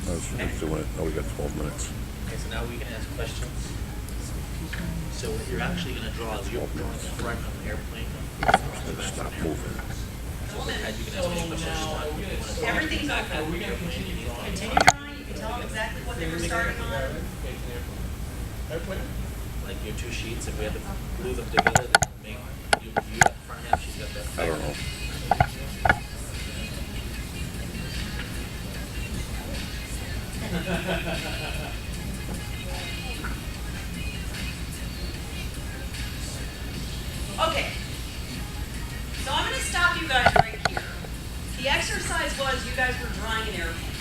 Let's do it. Now we got 12 minutes. Okay, so now we can ask questions. So what you're actually going to draw is you're drawing a front of an airplane. Stop moving. And you can ask any questions you want. Everything's open. Are we going to continue drawing? Continue drawing, you can tell them exactly what they were starting on. Airplane? Like your two sheets, if we had to glue them together, then make you got the front half, she's got that. I don't know. Okay. So I'm gonna stop you guys right here. The exercise was you guys were drawing an airplane,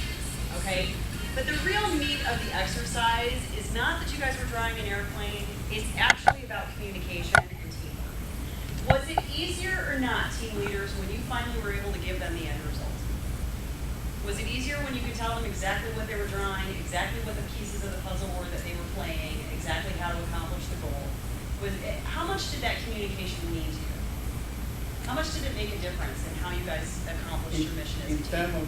okay? But the real meat of the exercise is not that you guys were drawing an airplane, it's actually about communication and teamwork. Was it easier or not, team leaders, when you finally were able to give them the end result? Was it easier when you could tell them exactly what they were drawing, exactly what the pieces of the puzzle were that they were playing, exactly how to accomplish the goal? How much did that communication mean to you? How much did it make a difference in how you guys accomplished your mission as a In team? terms of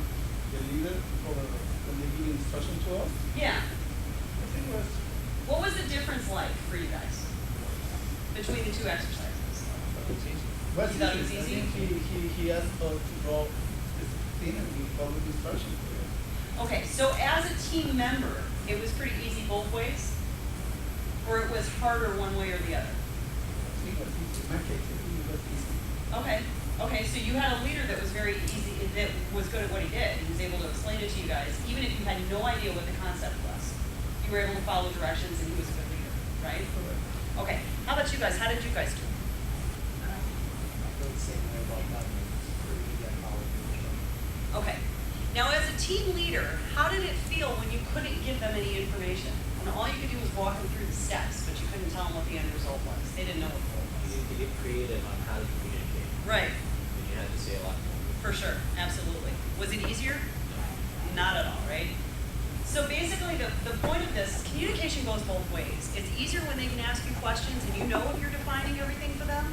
the leader, for when they give instruction to us, Yeah. I think it was What was the difference like for you guys between the two exercises? was You thought it was easy. easy? I think he asked us to draw this thing and we followed the instruction. Okay, so as a team member, it was pretty easy both ways? Or it was harder one way or the other? I think it was easy. In my case, it was easy. Okay, so you had a leader that was very easy, that was good at what he did. He was able to explain it to you guys, even if you had no idea what the concept was. You were able to follow directions and he was a good leader, right? Correct. Okay, how about you guys? How did you guys do? I feel the same way about that. It's pretty easy at college. Okay. Now, as a team leader, how did it feel when you couldn't give them any information? And all you could do was walk them through the steps, but you couldn't tell them what the end result was. They didn't know what the goal You was. need to get creative on how to communicate. Right, And you had to say a lot more. for sure, absolutely. Was it easier? Not at all, right? So basically, the point of this, communication goes both ways. It's easier when they can ask you questions and you know if you're defining everything for them.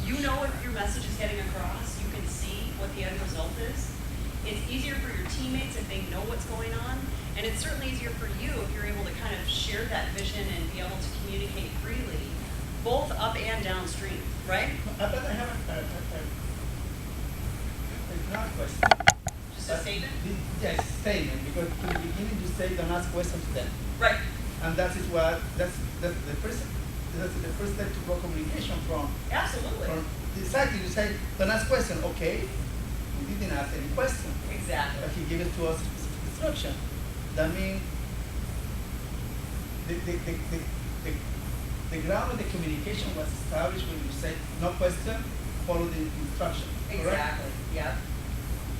You know if your message is getting across. You can see what the end result is. It's easier for your teammates if they know what's going on. And it's certainly easier for you if you're able to kind of share that vision and be able to communicate freely, both up and downstream, right? I bet I have a not question. Just a statement? Yes, statement, because in the beginning you say don't ask questions to them. Right. And that's the first step to grow communication from Absolutely. exactly you say don't ask question, okay. We didn't ask any question. Exactly. But he gave it to us specific instruction. That means the ground of the communication was established when you say no question, follow the instruction. Correct? Exactly. Yep.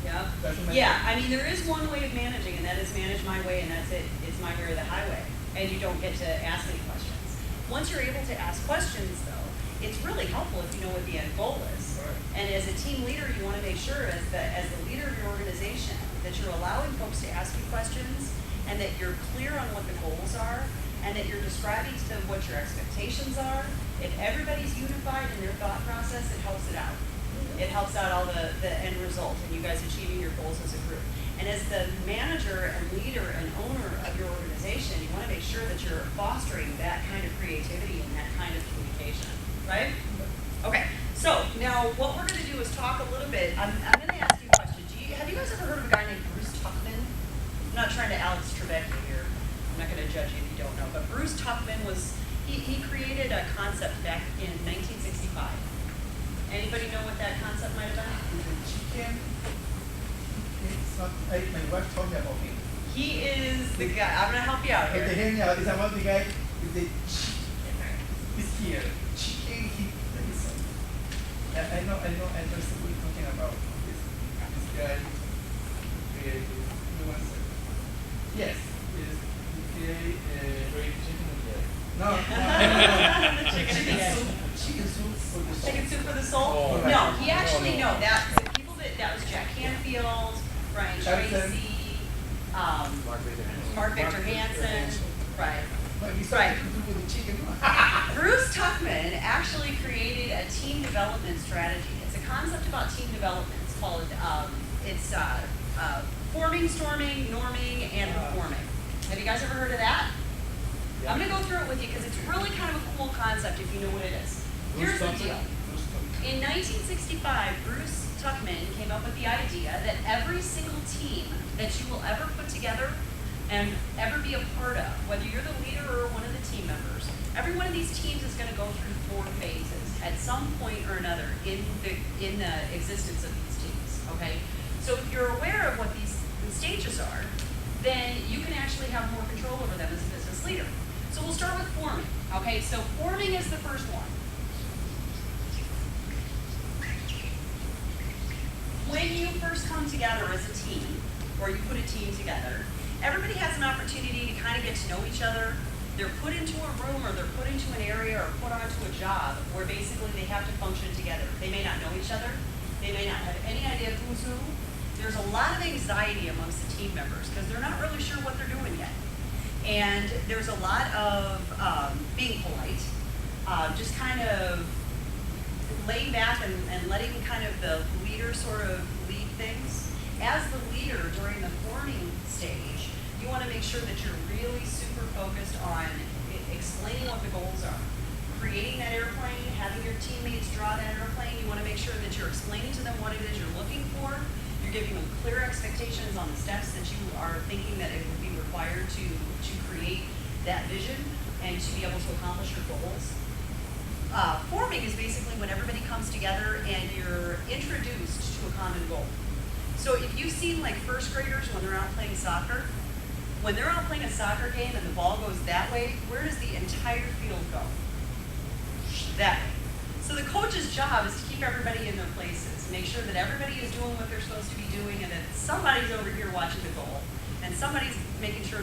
Yep. Doesn't make Yeah, sense. I mean, there is one way of managing, and that is manage my way, and that's it. It's my way or the highway. And you don't get to ask any questions. Once you're able to ask questions, though, it's really helpful if you know what the end goal is. Right. And as a team leader, you want to make sure, as the leader of your organization, that you're allowing folks to ask you questions, and that you're clear on what the goals are, and that you're describing to them what your expectations are. If everybody's unified in their thought process, it helps it out. It helps out all the end result and you guys achieving your goals as a group. And as the manager and leader and owner of your organization, you want to make sure that you're fostering that kind of creativity and that kind of communication, right? Okay, so now what we're going to do is talk a little bit. I'm going to ask you a question. Have you guys ever heard of a guy named Bruce Tuckman? I'm not trying to Alex Trebek here. I'm not going to judge you if you don't know. But Bruce Tuckman he created a concept back in 1965. Anybody know what that concept might have been? The chicken, it's not, my wife told me about him. He is the guy. I'm going to help you out But the here. hear me out, it's about the guy with the chicken. This here, chicken, I know exactly what you're talking about. This guy created, give me 1 second. Yes, he created, no, chicken soup for the soul. Chicken soup for the soul? Oh, right. No, he actually, no, that was Jack Canfield, Brian Johnson. Tracy, Mark Victor Hansen, right. But he's Right. something to do with the chicken. Bruce Tuckman actually created a team development strategy. It's a concept about team development. It's called, forming, storming, norming, and performing. Have you guys ever heard of that? I'm gonna go through it with you because it's really kind of a cool concept if you know what it is. Here's the deal. In 1965, Bruce Tuckman came up with the idea that every single team that you will ever put together and ever be a part of, whether you're the leader or one of the team members, every one of these teams is going to go through 4 phases at some point or another in the existence of these teams. Okay, so if you're aware of what these stages are, then you can actually have more control over them as a business leader. So we'll start with forming. Okay, so forming is the first one. When you first come together as a team, or you put a team together, everybody has an opportunity to kind of get to know each other. They're put into a room or they're put into an area or put onto a job where basically they have to function together. They may not know each other. They may not have any idea who's who. There's a lot of anxiety amongst the team members because they're not really sure what they're doing yet. And there's a lot of being polite, just kind of laying back and letting kind of the leader sort of lead things. As the leader during the forming stage, you want to make sure that you're really super focused on explaining what the goals are. Creating that airplane, having your teammates draw that airplane, you want to make sure that you're explaining to them what it is you're looking for. You're giving them clear expectations on the steps that you are thinking that it would be required to create that vision and to be able to accomplish your goals. Forming is basically when everybody comes together and you're introduced to a common goal. So if you've seen like first graders when they're out playing soccer, when they're out playing a soccer game and the ball goes that way, where does the entire field go? That way. So the coach's job is to keep everybody in their places, make sure that everybody is doing what they're supposed to be doing and that somebody's over here watching the goal and somebody's making sure